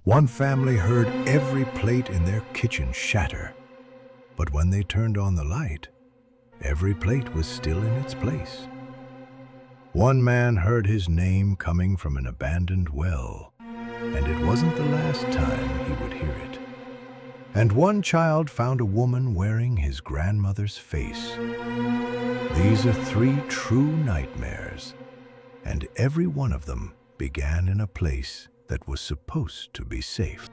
One family heard every plate in their kitchen shatter, but when they turned on the light, every plate was still in its place. One man heard his name coming from an abandoned well, and it wasn't the last time he would hear it. And one child found a woman wearing his grandmother's face. These are 3 true nightmares, and every one of them began in a place that was supposed to be safe.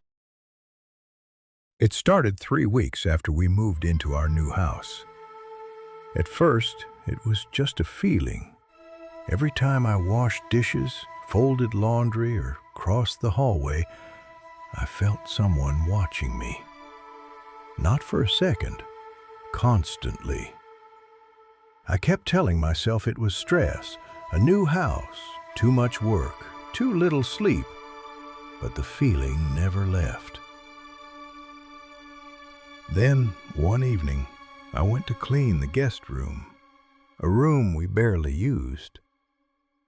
It started 3 weeks after we moved into our new house. At first, it was just a feeling. Every time I washed dishes, folded laundry, or crossed the hallway, I felt someone watching me. Not for a second, constantly. I kept telling myself it was stress, a new house, too much work, too little sleep, but the feeling never left. Then, one evening, I went to clean the guest room, a room we barely used.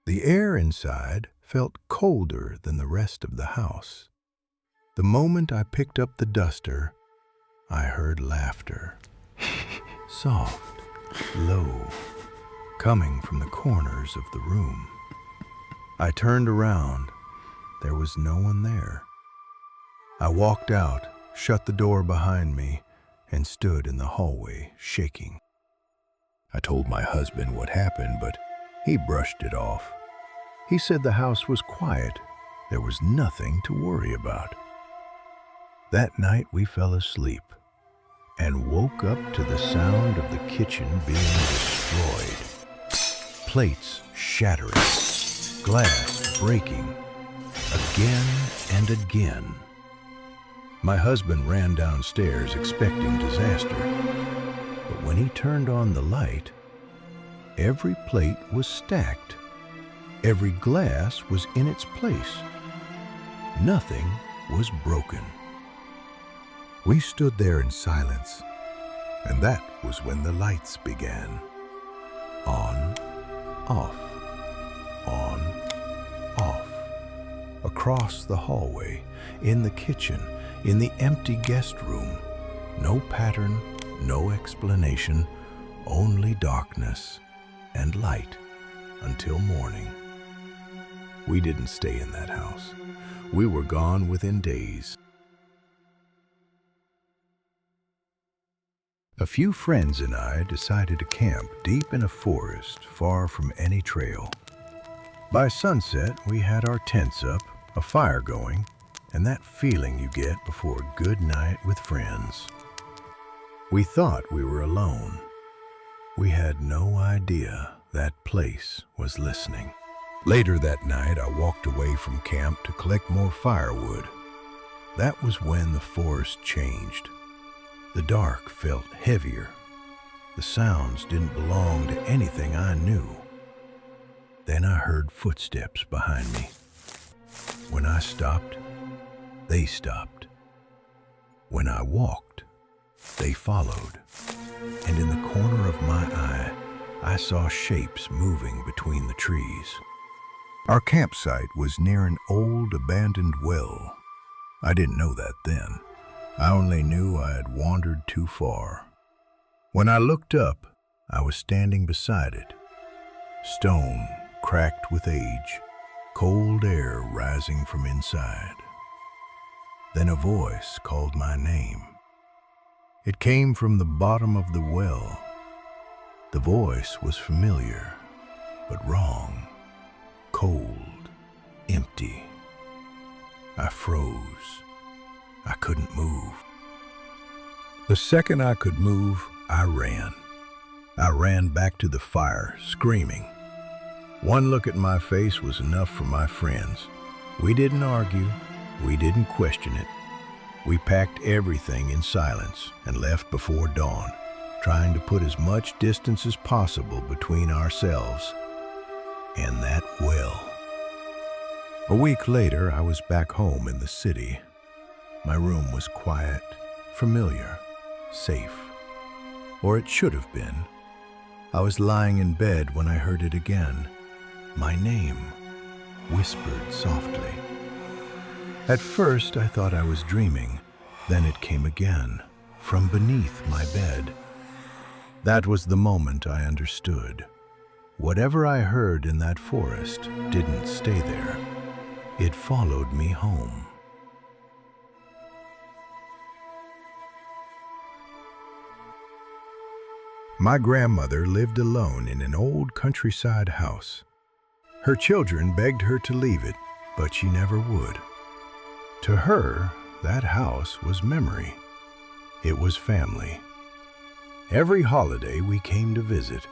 The air inside felt colder than the rest of the house. The moment I picked up the duster, I heard laughter. Soft, low, coming from the corners of the room. I turned around. There was no one there. I walked out, shut the door behind me, and stood in the hallway, shaking. I told my husband what happened, but he brushed it off. He said the house was quiet. There was nothing to worry about. That night we fell asleep and woke up to the sound of the kitchen being destroyed. Plates shattering, glass breaking, again and again. My husband ran downstairs expecting disaster, but when he turned on the light, every plate was stacked. Every glass was in its place. Nothing was broken. We stood there in silence, and that was when the lights began. On, off, on, off. Across the hallway, in the kitchen, in the empty guest room. No pattern, no explanation, only darkness and light until morning. We didn't stay in that house. We were gone within days. A few friends and I decided to camp deep in a forest far from any trail. By sunset, we had our tents up, a fire going, and that feeling you get before a good night with friends. We thought we were alone. We had no idea that place was listening. Later that night, I walked away from camp to collect more firewood. That was when the forest changed. The dark felt heavier. The sounds didn't belong to anything I knew. Then I heard footsteps behind me. When I stopped, they stopped. When I walked, they followed. And in the corner of my eye, I saw shapes moving between the trees. Our campsite was near an old abandoned well. I didn't know that then. I only knew I had wandered too far. When I looked up, I was standing beside it. Stone cracked with age, cold air rising from inside. Then a voice called my name. It came from the bottom of the well. The voice was familiar, but wrong. Cold, empty. I froze. I couldn't move. The second I could move, I ran. I ran back to the fire, screaming. One look at my face was enough for my friends. We didn't argue. We didn't question it. We packed everything in silence and left before dawn, trying to put as much distance as possible between ourselves and that well. A week later, I was back home in the city. My room was quiet, familiar, safe. Or it should have been. I was lying in bed when I heard it again. My name, whispered softly. At first, I thought I was dreaming. Then it came again, from beneath my bed. That was the moment I understood. Whatever I heard in that forest didn't stay there. It followed me home. My grandmother lived alone in an old countryside house. Her children begged her to leave it, but she never would. To her, that house was memory. It was family. Every holiday we came to visit,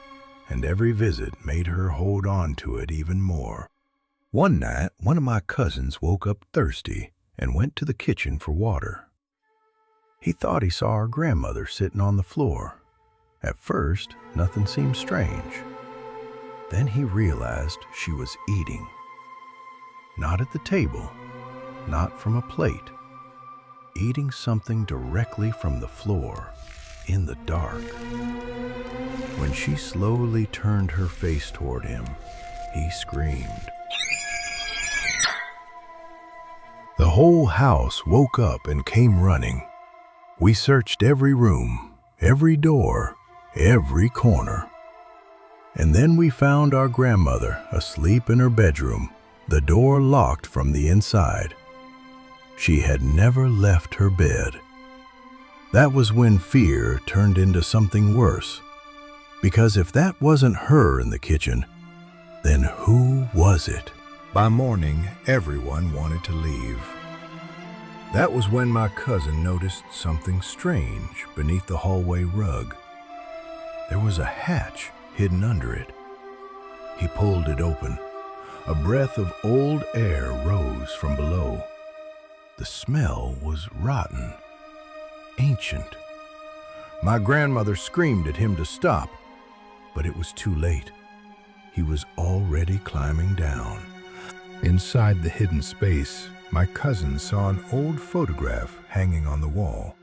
and every visit made her hold on to it even more. One night, one of my cousins woke up thirsty and went to the kitchen for water. He thought he saw our grandmother sitting on the floor. At first, nothing seemed strange. Then he realized she was eating. Not at the table, not from a plate. Eating something directly from the floor, in the dark. When she slowly turned her face toward him, he screamed. The whole house woke up and came running. We searched every room, every door, every corner. And then we found our grandmother asleep in her bedroom, the door locked from the inside. She had never left her bed. That was when fear turned into something worse. Because if that wasn't her in the kitchen, then who was it? By morning, everyone wanted to leave. That was when my cousin noticed something strange beneath the hallway rug. There was a hatch hidden under it. He pulled it open. A breath of old air rose from below. The smell was rotten, ancient. My grandmother screamed at him to stop, but it was too late. He was already climbing down. Inside the hidden space, my cousin saw an old photograph hanging on the wall.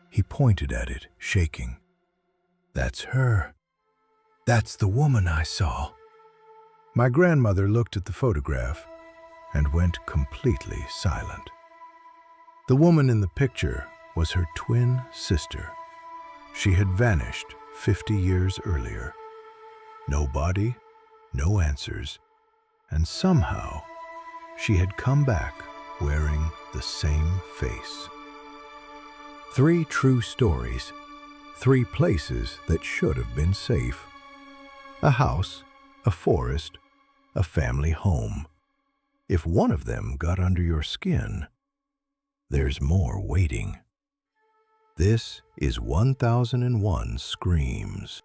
He pointed at it, shaking. "That's her. That's the woman I saw." My grandmother looked at the photograph and went completely silent. The woman in the picture was her twin sister. She had vanished 50 years earlier. No body, no answers, and somehow she had come back wearing the same face. 3 true stories, 3 places that should have been safe. A house, a forest, a family home. If one of them got under your skin, there's more waiting. This is 1001 Screams.